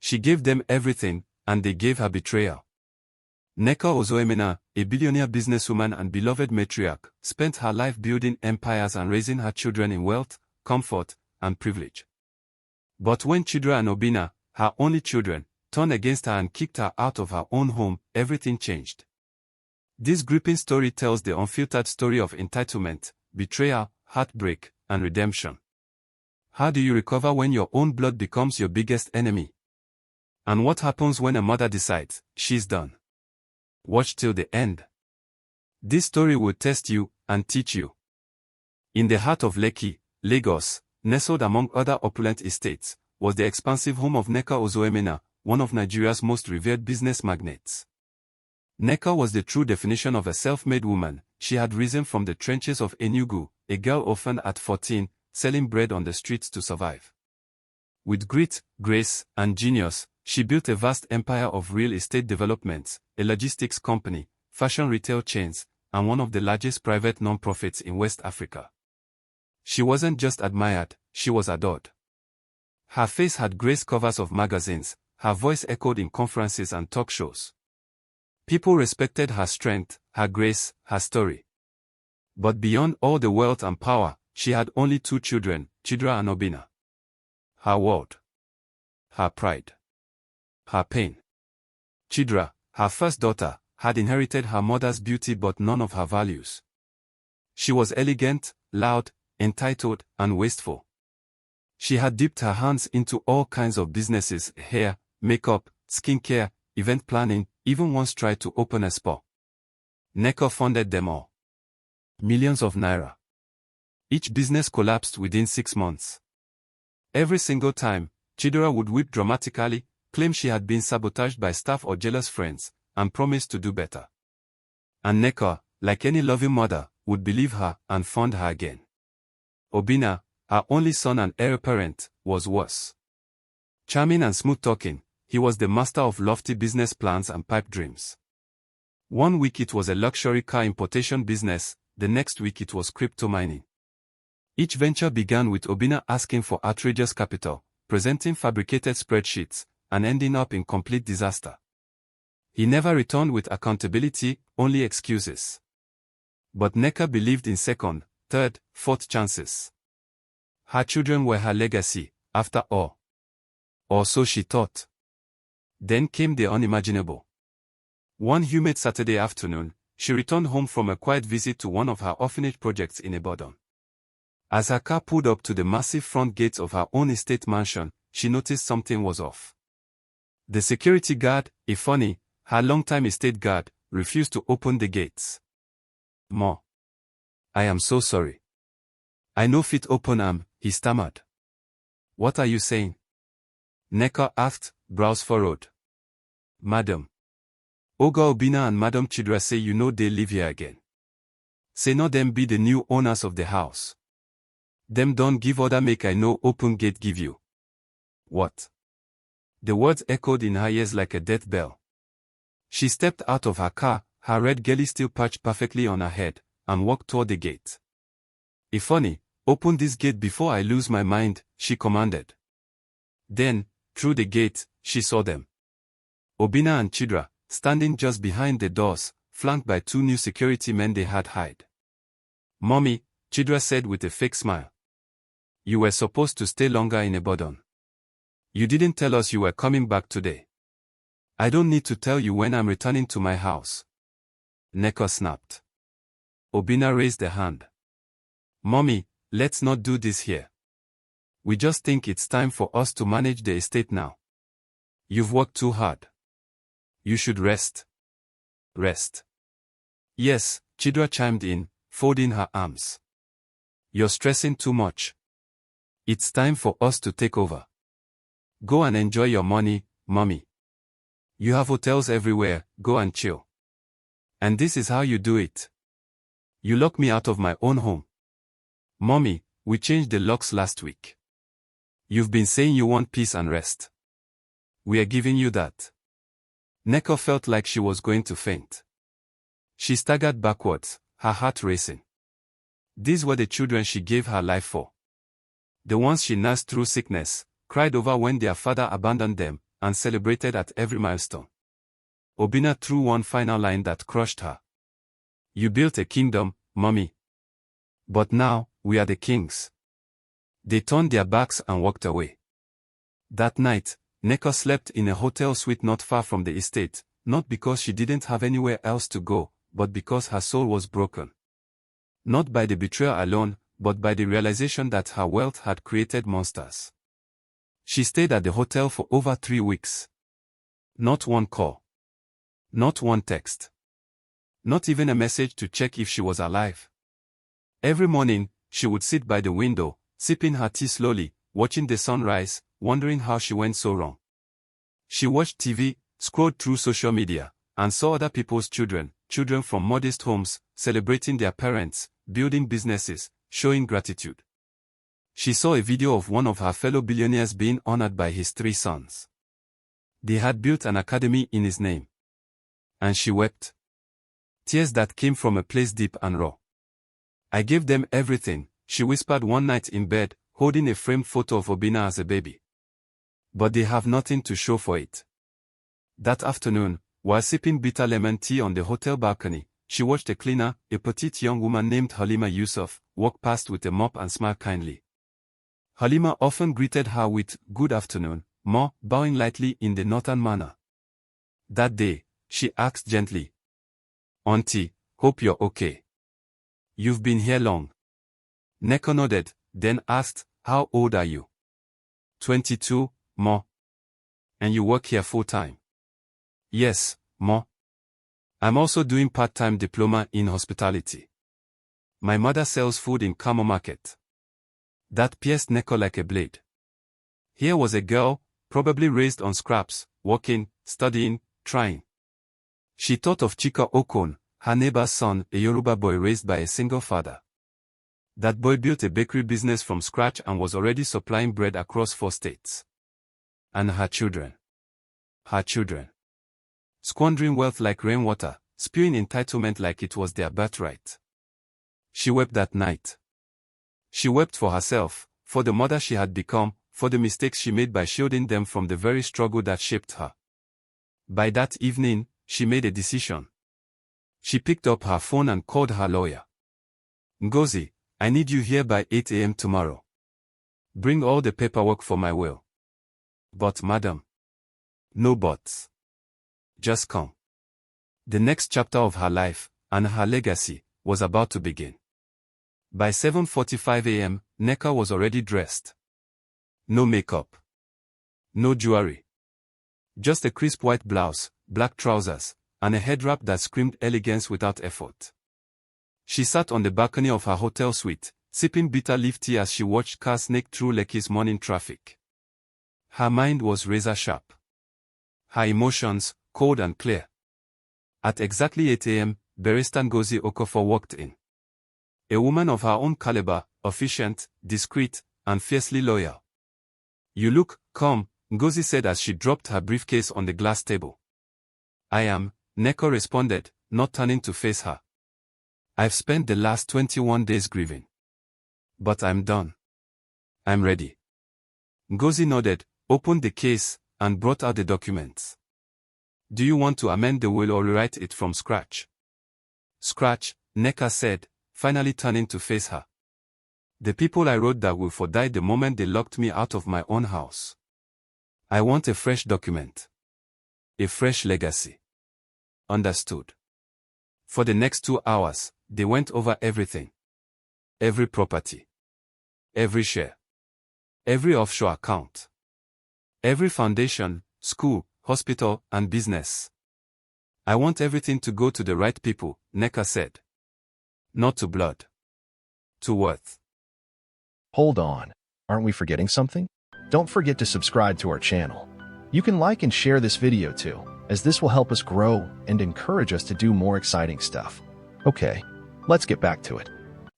She gave them everything, and they gave her betrayal. Nneka Ozoemena, a billionaire businesswoman and beloved matriarch, spent her life building empires and raising her children in wealth, comfort, and privilege. But when Chidera and Obinna, her only children, turned against her and kicked her out of her own home, everything changed. This gripping story tells the unfiltered story of entitlement, betrayal, heartbreak, and redemption. How do you recover when your own blood becomes your biggest enemy? And what happens when a mother decides she's done? Watch till the end. This story will test you and teach you. In the heart of Lekki, Lagos, nestled among other opulent estates, was the expansive home of Nneka Ozoemena, one of Nigeria's most revered business magnates. Nneka was the true definition of a self-made woman. She had risen from the trenches of Enugu, a girl orphaned at 14, selling bread on the streets to survive. With grit, grace, and genius, she built a vast empire of real estate developments, a logistics company, fashion retail chains, and one of the largest private non-profits in West Africa. She wasn't just admired, she was adored. Her face had graced covers of magazines, her voice echoed in conferences and talk shows. People respected her strength, her grace, her story. But beyond all the wealth and power, she had only two children, Chidera and Obinna. Her world. Her pride. Her pain. Chidera, her first daughter, had inherited her mother's beauty but none of her values. She was elegant, loud, entitled, and wasteful. She had dipped her hands into all kinds of businesses: hair, makeup, skincare, event planning, even once tried to open a spa. Nneka funded them all. Millions of naira. Each business collapsed within 6 months. Every single time, Chidera would weep dramatically, claim she had been sabotaged by staff or jealous friends, and promise to do better. And Nneka, like any loving mother, would believe her and fund her again. Obinna, her only son and heir apparent, was worse. Charming and smooth-talking, he was the master of lofty business plans and pipe dreams. One week it was a luxury car importation business, the next week it was crypto mining. Each venture began with Obinna asking for outrageous capital, presenting fabricated spreadsheets, and ending up in complete disaster. He never returned with accountability, only excuses. But Nneka believed in second, third, fourth chances. Her children were her legacy, after all. Or so she thought. Then came the unimaginable. One humid Saturday afternoon, she returned home from a quiet visit to one of her orphanage projects in Ibadan. As her car pulled up to the massive front gates of her own estate mansion, she noticed something was off. The security guard, Ifeanyi, her longtime estate guard, refused to open the gates. "Ma, I am so sorry. I no fit open am," he stammered. "What are you saying?" Nneka asked, brows furrowed. "Madam, Oga Obinna and Madam Chidera say you know they live here again. Say no them be the new owners of the house. Them don't give order make I no open gate give you." "What?" The words echoed in her ears like a death bell. She stepped out of her car, her red gelly still perched perfectly on her head, and walked toward the gate. "Ifeanyi, open this gate before I lose my mind," she commanded. Then, through the gate, she saw them. Obinna and Chidera, standing just behind the doors, flanked by two new security men they had hired. "Mommy," Chidera said with a fake smile. "You were supposed to stay longer in Ibadan. You didn't tell us you were coming back today." "I don't need to tell you when I'm returning to my house," Nneka snapped. Obinna raised a hand. "Mommy, let's not do this here. We just think it's time for us to manage the estate now. You've worked too hard. You should rest." "Rest?" "Yes," Chidera chimed in, folding her arms. "You're stressing too much. It's time for us to take over. Go and enjoy your money, Mommy. You have hotels everywhere, go and chill. And this is how you do it. You lock me out of my own home. Mommy, we changed the locks last week. You've been saying you want peace and rest. We are giving you that." Nneka felt like she was going to faint. She staggered backwards, her heart racing. These were the children she gave her life for. The ones she nursed through sickness, cried over when their father abandoned them, and celebrated at every milestone. Obinna threw one final line that crushed her. "You built a kingdom, mommy. But now, we are the kings." They turned their backs and walked away. That night, Nneka slept in a hotel suite not far from the estate, not because she didn't have anywhere else to go, but because her soul was broken. Not by the betrayal alone, but by the realization that her wealth had created monsters. She stayed at the hotel for over 3 weeks. Not one call. Not one text. Not even a message to check if she was alive. Every morning, she would sit by the window, sipping her tea slowly, watching the sun rise, wondering how she went so wrong. She watched TV, scrolled through social media, and saw other people's children from modest homes, celebrating their parents, building businesses, showing gratitude. She saw a video of one of her fellow billionaires being honored by his 3 sons. They had built an academy in his name. And she wept. Tears that came from a place deep and raw. "I gave them everything," she whispered one night in bed, holding a framed photo of Obinna as a baby. "But they have nothing to show for it." That afternoon, while sipping bitter lemon tea on the hotel balcony, she watched a cleaner, a petite young woman named Halima Yusuf, walk past with a mop and smile kindly. Halima often greeted her with, "Good afternoon, Ma," bowing lightly in the northern manner. That day, she asked gently, "Auntie, hope you're okay. You've been here long." Nneka nodded, then asked, "How old are you?" 22, Ma. "And you work here full-time?" "Yes, Ma. I'm also doing part-time diploma in hospitality. My mother sells food in Kamo Market." That pierced Nneka like a blade. Here was a girl, probably raised on scraps, working, studying, trying. She thought of Chika Okon, her neighbor's son, a Yoruba boy raised by a single father. That boy built a bakery business from scratch and was already supplying bread across 4 states. And her children. Her children. Squandering wealth like rainwater, spewing entitlement like it was their birthright. She wept that night. She wept for herself, for the mother she had become, for the mistakes she made by shielding them from the very struggle that shaped her. By that evening, she made a decision. She picked up her phone and called her lawyer. "Ngozi, I need you here by 8 a.m. tomorrow. Bring all the paperwork for my will." "But madam." "No buts. Just come." The next chapter of her life, and her legacy, was about to begin. By 7:45 a.m., Nneka was already dressed. No makeup. No jewelry. Just a crisp white blouse, black trousers, and a head wrap that screamed elegance without effort. She sat on the balcony of her hotel suite, sipping bitter leaf tea as she watched cars snake through Lekki's morning traffic. Her mind was razor-sharp. Her emotions, cold and clear. At exactly 8 a.m., barrister Ngozi Okofor walked in. A woman of her own caliber, efficient, discreet, and fiercely loyal. "You look calm," Ngozi said as she dropped her briefcase on the glass table. "I am," Nneka responded, not turning to face her. "I've spent the last 21 days grieving. But I'm done. I'm ready." Ngozi nodded, opened the case, and brought out the documents. "Do you want to amend the will or rewrite it from scratch?" "Scratch," Nneka said, finally turning to face her. "The people I wrote that will for died the moment they locked me out of my own house. I want a fresh document. A fresh legacy." "Understood." For the next 2 hours, they went over everything. Every property. Every share. Every offshore account. Every foundation, school, hospital, and business. "I want everything to go to the right people," Nneka said. "Not to blood. To worth." Hold on, aren't we forgetting something? Don't forget to subscribe to our channel. You can like and share this video too, as this will help us grow and encourage us to do more exciting stuff. Okay, let's get back to it.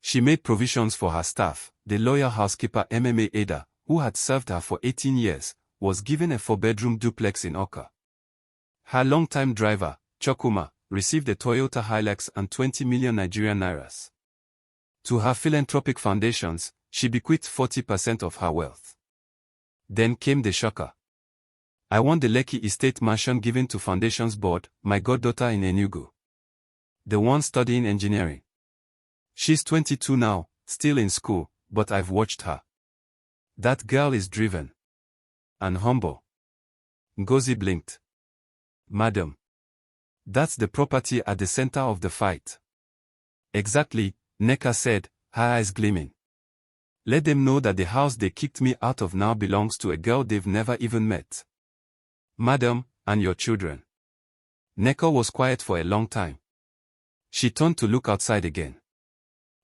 She made provisions for her staff. The loyal housekeeper MMA Ada, who had served her for 18 years, was given a 4-bedroom duplex in Oka. Her longtime driver, Chokuma, received a Toyota Hilux and 20 million Nigerian nairas. To her philanthropic foundations, she bequeathed 40% of her wealth. Then came the shocker. I want the Lekki Estate mansion given to Foundations Board, my goddaughter in Enugu. The one studying engineering. She's 22 now, still in school, but I've watched her. That girl is driven. And humble. Ngozi blinked. Madam. That's the property at the center of the fight. Exactly, Nneka said, her eyes gleaming. Let them know that the house they kicked me out of now belongs to a girl they've never even met. Madam, and your children. Nneka was quiet for a long time. She turned to look outside again.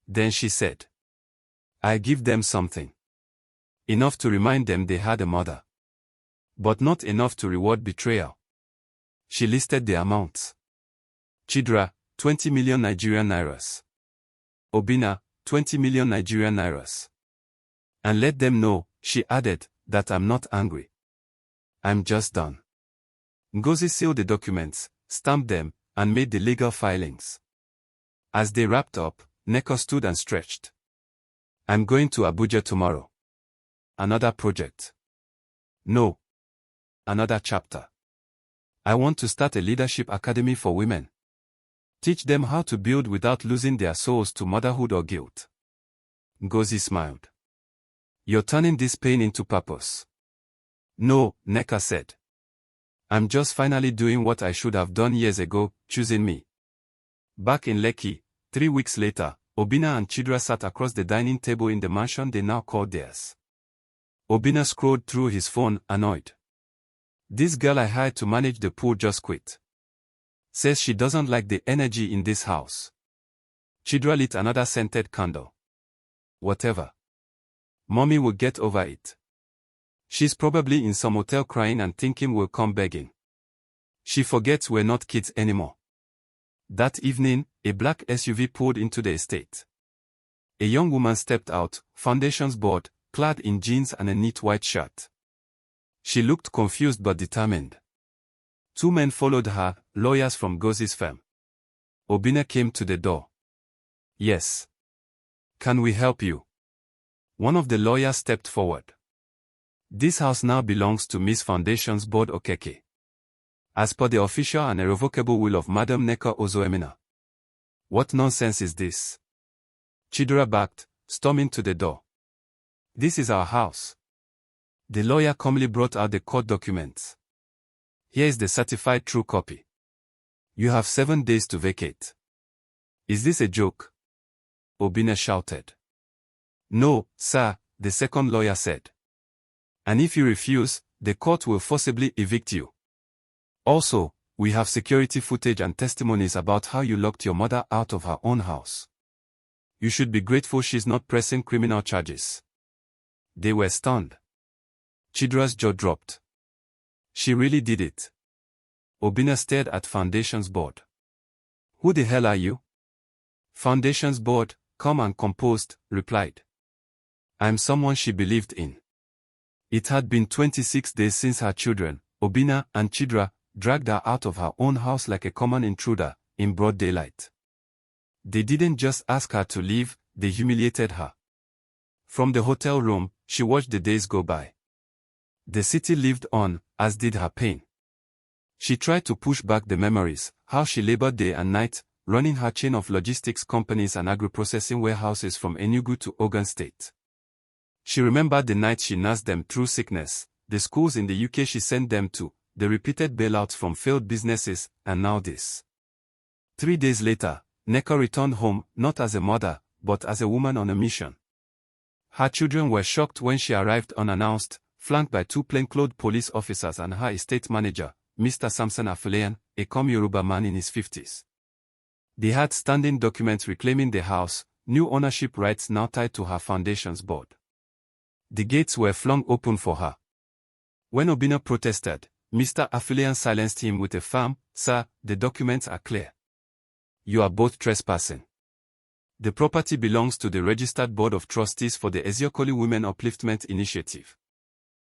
Then she said, I give them something. Enough to remind them they had a mother. But not enough to reward betrayal. She listed the amounts. Chidera, 20 million Nigerian nairas. Obinna, 20 million Nigerian nairas. And let them know, she added, that I'm not angry. I'm just done. Ngozi sealed the documents, stamped them, and made the legal filings. As they wrapped up, Nneka stood and stretched. I'm going to Abuja tomorrow. Another project. No. Another chapter. I want to start a leadership academy for women. Teach them how to build without losing their souls to motherhood or guilt. Ngozi smiled. You're turning this pain into purpose. No, Nneka said. I'm just finally doing what I should have done years ago, choosing me. Back in Lekki, 3 weeks later, Obinna and Chidera sat across the dining table in the mansion they now called theirs. Obinna scrolled through his phone, annoyed. This girl I hired to manage the pool just quit. Says she doesn't like the energy in this house. Chidera lit another scented candle. Whatever. Mommy will get over it. She's probably in some hotel crying and thinking we'll come begging. She forgets we're not kids anymore. That evening, a black SUV pulled into the estate. A young woman stepped out, Foundations Board, clad in jeans and a neat white shirt. She looked confused but determined. 2 men followed her, lawyers from Ngozi's firm. Obinna came to the door. Yes. Can we help you? One of the lawyers stepped forward. This house now belongs to Miss Foundations Board Okeke. As per the official and irrevocable will of Madam Nneka Ozoemena. What nonsense is this? Chidera backed, storming to the door. This is our house. The lawyer calmly brought out the court documents. Here is the certified true copy. You have 7 days to vacate. Is this a joke? Obinna shouted. No, sir, the second lawyer said. And if you refuse, the court will forcibly evict you. Also, we have security footage and testimonies about how you locked your mother out of her own house. You should be grateful she's not pressing criminal charges. They were stunned. Chidera's jaw dropped. She really did it. Obinna stared at Foundations Board. Who the hell are you? Foundations Board, calm and composed, replied. I'm someone she believed in. It had been 26 days since her children, Obinna and Chidera, dragged her out of her own house like a common intruder, in broad daylight. They didn't just ask her to leave, they humiliated her. From the hotel room, she watched the days go by. The city lived on, as did her pain. She tried to push back the memories, how she labored day and night, running her chain of logistics companies and agri-processing warehouses from Enugu to Ogun State. She remembered the nights she nursed them through sickness, the schools in the UK she sent them to, the repeated bailouts from failed businesses, and now this. 3 days later, Nneka returned home, not as a mother, but as a woman on a mission. Her children were shocked when she arrived unannounced, flanked by 2 plainclothes police officers and her estate manager, Mr. Samson Afolayan, a calm Yoruba man in his 50s. They had standing documents reclaiming the house, new ownership rights now tied to her Foundations Board. The gates were flung open for her. When Obinna protested, Mr. Afolayan silenced him with a firm, "Sir, the documents are clear. You are both trespassing. The property belongs to the registered board of trustees for the Eziokoli Women Upliftment Initiative.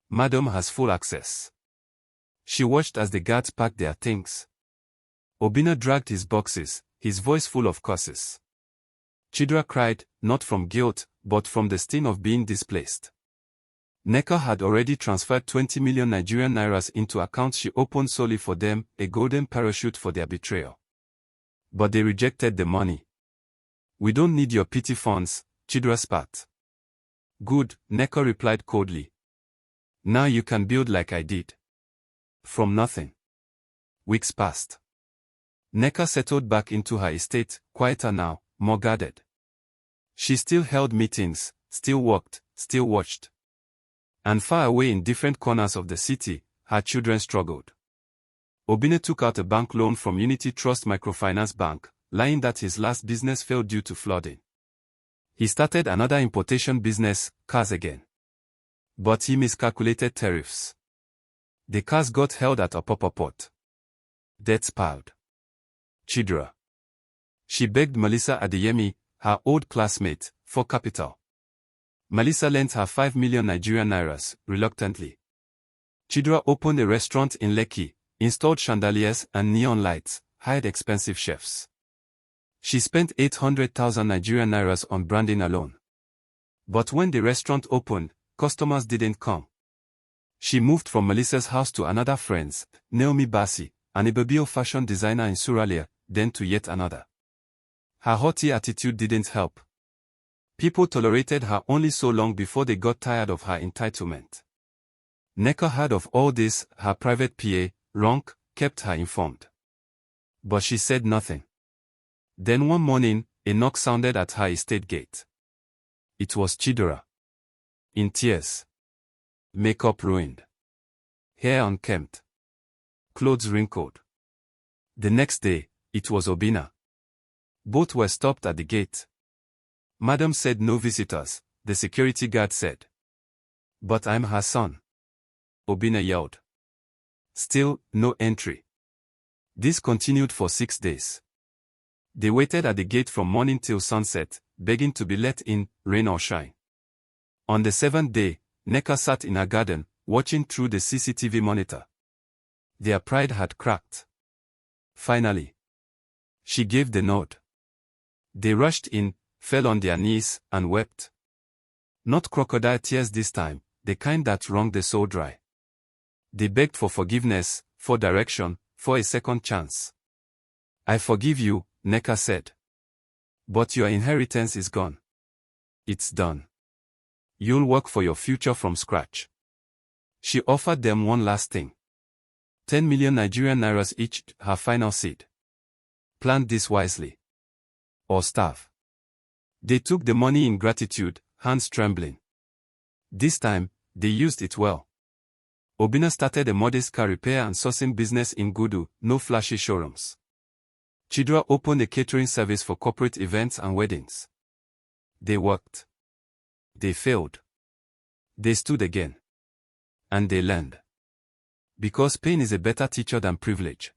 Madam has full access." She watched as the guards packed their things. Obinna dragged his boxes, his voice full of curses. Chidera cried, not from guilt, but from the sting of being displaced. Nneka had already transferred 20 million Nigerian nairas into accounts she opened solely for them, a golden parachute for their betrayal. But they rejected the money. "We don't need your pity funds," Chidera spat. "Good," Nneka replied coldly. "Now you can build like I did." From nothing. Weeks passed. Nneka settled back into her estate, quieter now, more guarded. She still held meetings, still worked, still watched. And far away in different corners of the city, her children struggled. Obinna took out a bank loan from Unity Trust Microfinance Bank, lying that his last business failed due to flooding. He started another importation business, cars again. But he miscalculated tariffs. The cars got held at a port. Debts piled. Chidera. She begged Melissa Adeyemi, her old classmate, for capital. Melissa lent her 5 million Nigerian nairas, reluctantly. Chidera opened a restaurant in Lekki, installed chandeliers and neon lights, hired expensive chefs. She spent 800,000 Nigerian nairas on branding alone. But when the restaurant opened, customers didn't come. She moved from Melissa's house to another friend's, Naomi Bassi, an Ibibio fashion designer in Suralia, then to yet another. Her haughty attitude didn't help. People tolerated her only so long before they got tired of her entitlement. Nneka heard of all this, her private PA, Ronk, kept her informed. But she said nothing. Then one morning, a knock sounded at her estate gate. It was Chidera. In tears. Makeup ruined. Hair unkempt. Clothes wrinkled. The next day, it was Obinna. Both were stopped at the gate. "Madam said no visitors," the security guard said. "But I'm her son," Obinna yelled. Still, no entry. This continued for 6 days. They waited at the gate from morning till sunset, begging to be let in, rain or shine. On the 7th day, Nneka sat in her garden, watching through the CCTV monitor. Their pride had cracked. Finally. She gave the nod. They rushed in, fell on their knees, and wept. Not crocodile tears this time, the kind that wrung the soul dry. They begged for forgiveness, for direction, for a second chance. "I forgive you," Nneka said. "But your inheritance is gone. It's done. You'll work for your future from scratch." She offered them one last thing. 10 million Nigerian nairas each, her final seed. Plan this wisely. Or starve. They took the money in gratitude, hands trembling. This time, they used it well. Obinna started a modest car repair and sourcing business in Gudu, no flashy showrooms. Chidera opened a catering service for corporate events and weddings. They worked. They failed. They stood again. And they learned. Because pain is a better teacher than privilege.